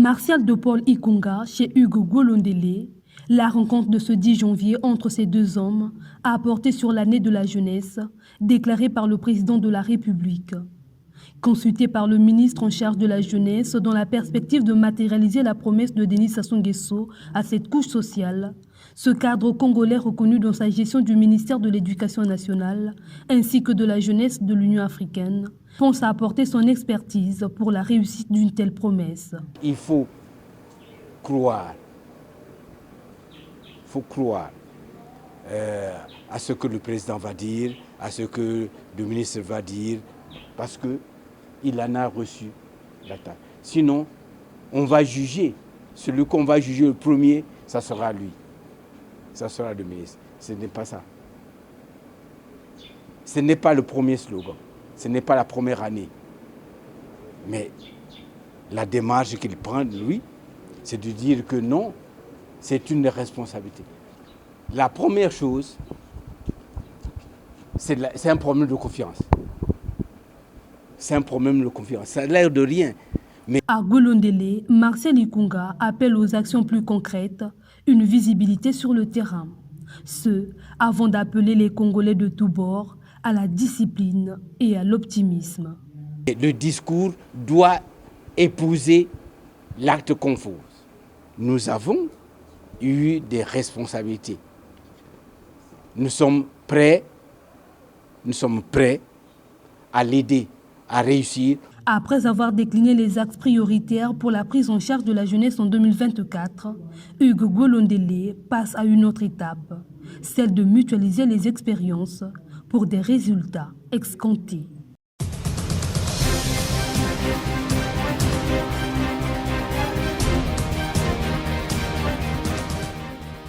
Martial de Paul Ikunga chez Hugo Golondele, la rencontre de ce 10 janvier entre ces deux hommes a porté sur l'année de la jeunesse déclarée par le président de la République. Consulté par le ministre en charge de la jeunesse dans la perspective de matérialiser la promesse de Denis Sassou Nguesso à cette couche sociale, ce cadre congolais reconnu dans sa gestion du ministère de l'Éducation nationale ainsi que de la jeunesse de l'Union africaine pense à apporter son expertise pour la réussite d'une telle promesse. Il faut croire à ce que le président va dire, à ce que le ministre va dire, parce qu'il en a reçu l'attaque. Sinon, on va juger. Celui qu'on va juger le premier, ça sera lui. Ça sera le ministre. Ce n'est pas ça. Ce n'est pas le premier slogan. Ce n'est pas la première année. Mais la démarche qu'il prend, lui, c'est de dire que non, c'est une responsabilité. La première chose, c'est un problème de confiance. C'est un problème de confiance. Ça a l'air de rien. Mais à Golondele, Martial Ikunga appelle aux actions plus concrètes, une visibilité sur le terrain. Ce, avant d'appeler les Congolais de tous bords à la discipline et à l'optimisme. Le discours doit épouser l'acte qu'on pose. Nous avons eu des responsabilités. Nous sommes prêts à l'aider à réussir. Après avoir décliné les axes prioritaires pour la prise en charge de la jeunesse en 2024, Hugo Golondele passe à une autre étape, celle de mutualiser les expériences pour des résultats escomptés.